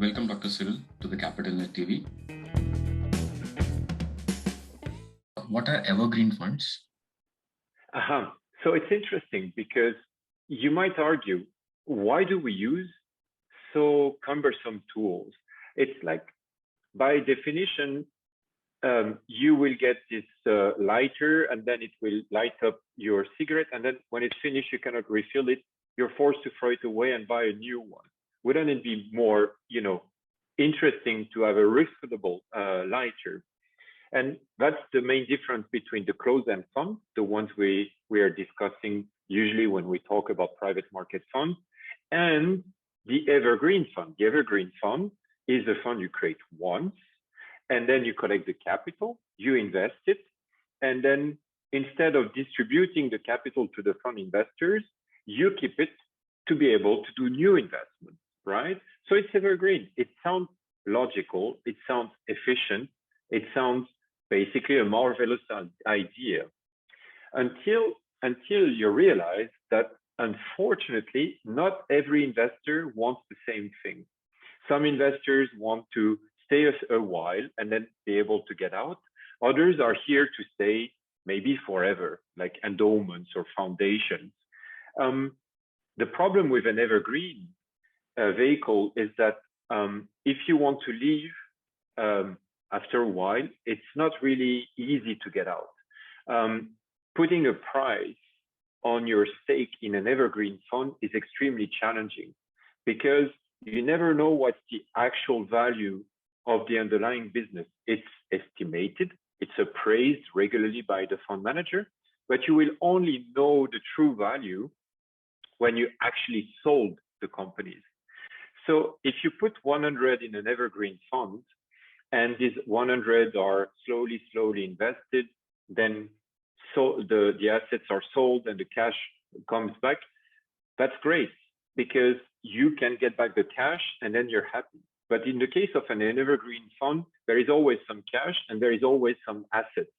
Welcome, Dr. Cyril, to the TheCapitalNet TV. What are evergreen funds? So it's interesting because you might argue, why do we use so cumbersome tools? It's like, by definition, you will get this lighter, and then it will light up your cigarette, and then when it's finished, you cannot refill it. You're forced to throw it away and buy a new one. Wouldn't it be more, interesting to have a refillable lighter? And that's the main difference between the closed-end fund, the ones we are discussing usually when we talk about private market funds, and the evergreen fund. The evergreen fund is a fund you create once, and then you collect the capital, you invest it, and then instead of distributing the capital to the fund investors, you keep it to be able to do new investments, right? So it's evergreen. It sounds logical. It sounds efficient. It sounds basically a marvelous idea until you realize that, unfortunately, not every investor wants the same thing. Some investors want to stay a while and then be able to get out. Others are here to stay maybe forever, like endowments or foundations. The problem with an evergreen vehicle is that if you want to leave after a while, it's not really easy to get out. Putting a price on your stake in an evergreen fund is extremely challenging because you never know what's the actual value of the underlying business. It's estimated, it's appraised regularly by the fund manager, but you will only know the true value when you actually sold the companies. So if you put 100 in an evergreen fund, and these 100 are slowly invested, then the assets are sold and the cash comes back, that's great because you can get back the cash and then you're happy. But in the case of an evergreen fund, there is always some cash and there is always some assets.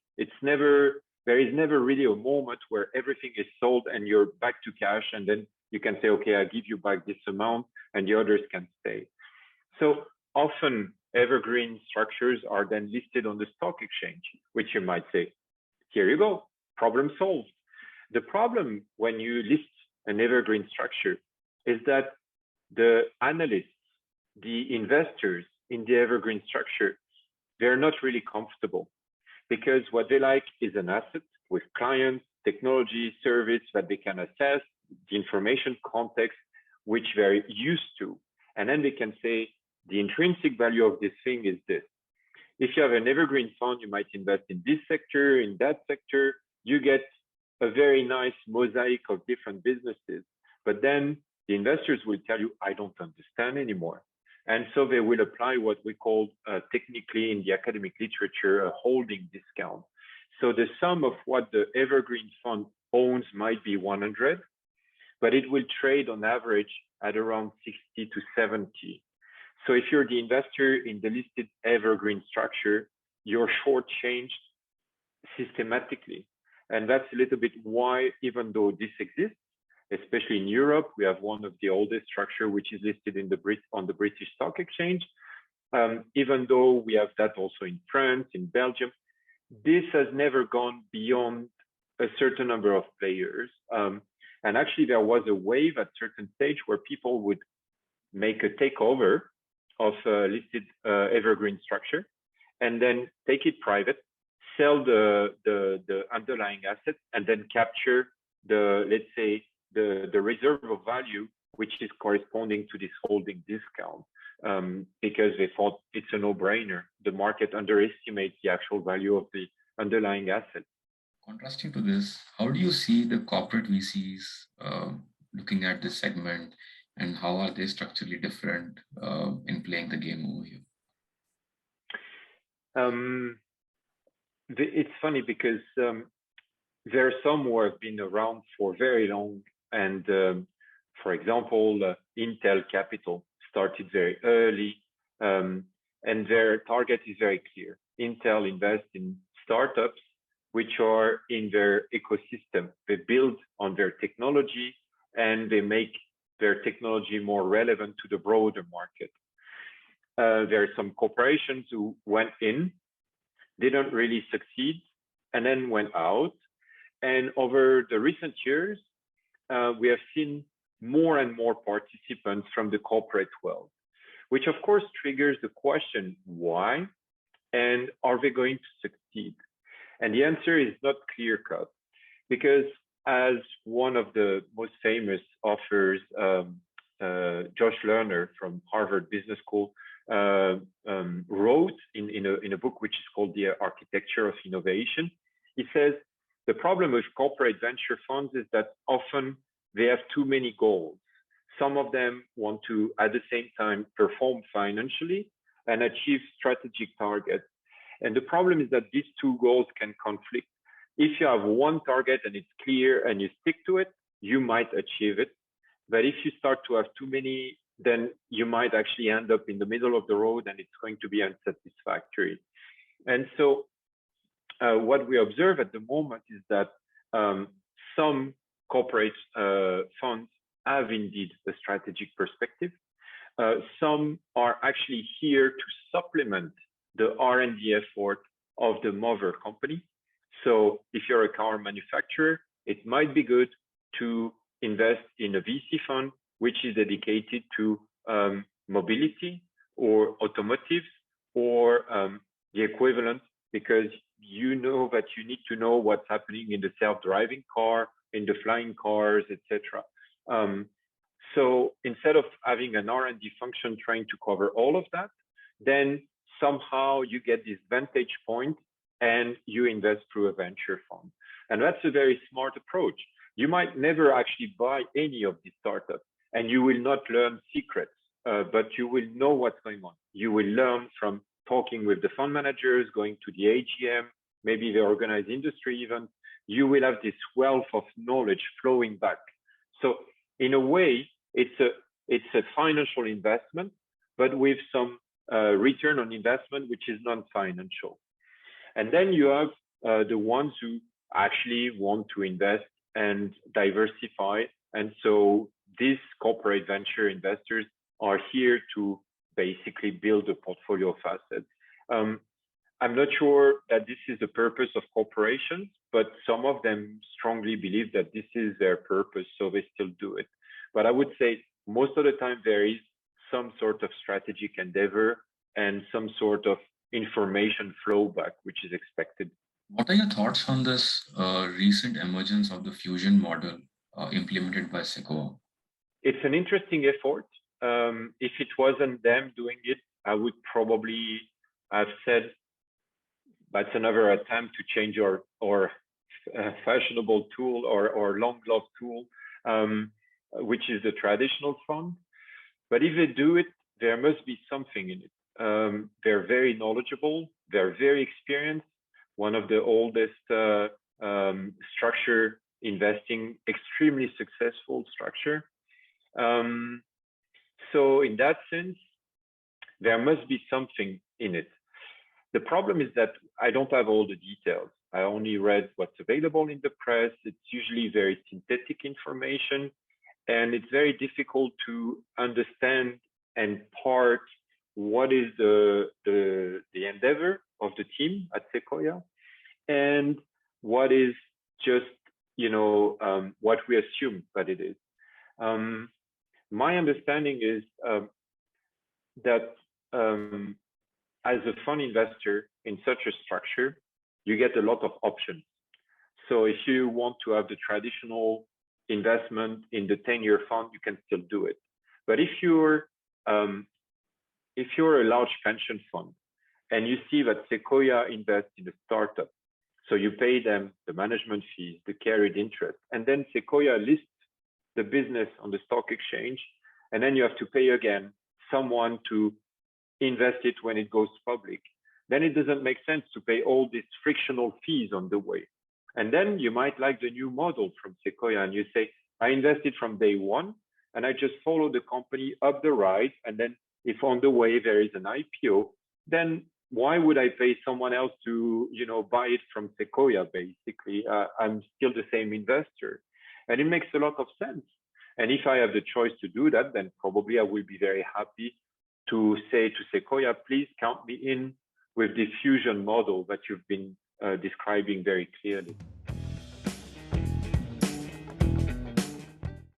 There is never really a moment where everything is sold and you're back to cash, and then you can say, okay, I give you back this amount and the others can stay. So often evergreen structures are then listed on the stock exchange, which you might say, here you go, problem solved. The problem when you list an evergreen structure is that the analysts, the investors in the evergreen structure, they're not really comfortable because what they like is an asset with clients, technology, service that they can assess, the information context, which they're used to. And then they can say, the intrinsic value of this thing is this. If you have an evergreen fund, you might invest in this sector, in that sector. You get a very nice mosaic of different businesses. But then the investors will tell you, I don't understand anymore. And so they will apply what we call technically in the academic literature, a holding discount. So the sum of what the evergreen fund owns might be 100, but it will trade on average at around 60 to 70. So if you're the investor in the listed evergreen structure, you're shortchanged systematically. And that's a little bit why, even though this exists, especially in Europe, we have one of the oldest structure, which is listed in on the British Stock Exchange. Even though we have that also in France, in Belgium, this has never gone beyond a certain number of players. And actually, there was a wave at a certain stage where people would make a takeover of a listed evergreen structure and then take it private, sell the underlying assets, and then capture let's say, the reserve of value, which is corresponding to this holding discount, because they thought it's a no-brainer. The market underestimates the actual value of the underlying assets. Contrasting to this, how do you see the corporate VCs looking at this segment, and how are they structurally different in playing the game over here? It's funny because there are some who have been around for very long. And for example, Intel Capital started very early, and their target is very clear. Intel invests in startups which are in their ecosystem. They build on their technology and they make their technology more relevant to the broader market. There are some corporations who went in, didn't really succeed, and then went out. And over the recent years, we have seen more and more participants from the corporate world, which of course triggers the question, why? And are they going to succeed? And the answer is not clear cut, because as one of the most famous authors, Josh Lerner from Harvard Business School, wrote in a book which is called The Architecture of Innovation, he says, the problem with corporate venture funds is that often they have too many goals. Some of them want to, at the same time, perform financially and achieve strategic targets. And the problem is that these two goals can conflict. If you have one target and it's clear and you stick to it, you might achieve it. But if you start to have too many, then you might actually end up in the middle of the road and it's going to be unsatisfactory. And so what we observe at the moment is that some corporate funds have indeed a strategic perspective. Some are actually here to supplement the R&D effort of the mother company. So if you're a car manufacturer, it might be good to invest in a VC fund, which is dedicated to mobility or automotives or the equivalent, because you know that you need to know what's happening in the self-driving car, in the flying cars, etc. So instead of having an R&D function trying to cover all of that, then somehow you get this vantage point and you invest through a venture fund. And that's a very smart approach. You might never actually buy any of these startups and you will not learn secrets, but you will know what's going on. You will learn from talking with the fund managers, going to the AGM, maybe the organized industry event. You will have this wealth of knowledge flowing back. So in a way, it's a financial investment, but with some return on investment, which is non-financial. And then you have the ones who actually want to invest and diversify. And so these corporate venture investors are here to basically build a portfolio of assets. I'm not sure that this is the purpose of corporations, but some of them strongly believe that this is their purpose, so they still do it. But I would say most of the time there is some sort of strategic endeavor and some sort of information flow back, which is expected. What are your thoughts on this recent emergence of the fusion model implemented by Sequoia? It's an interesting effort. If it wasn't them doing it, I would probably have said that's another attempt to change our fashionable tool or long-loved tool, which is the traditional fund. But if they do it, there must be something in it. They're very knowledgeable. They're very experienced. One of the oldest structure investing, extremely successful structure. So in that sense, there must be something in it. The problem is that I don't have all the details. I only read what's available in the press. It's usually very synthetic information, and it's very difficult to understand and part what is the endeavor of the team at Sequoia and what is just, what we assume that it is. My understanding is that as a fund investor in such a structure, you get a lot of options. So if you want to have the traditional investment in the 10-year fund, you can still do it. But if you're a large pension fund and you see that Sequoia invests in a startup, so you pay them the management fees, the carried interest, and then Sequoia lists the business on the stock exchange, and then you have to pay again someone to invest it when it goes public, then it doesn't make sense to pay all these frictional fees on the way. And then you might like the new model from Sequoia and you say, I invested from day one and I just follow the company up the ride. And then if on the way there is an IPO, then why would I pay someone else to, buy it from Sequoia, basically? I'm still the same investor. And it makes a lot of sense. And if I have the choice to do that, then probably I will be very happy to say to Sequoia, please count me in with this fusion model that you've been describing very clearly.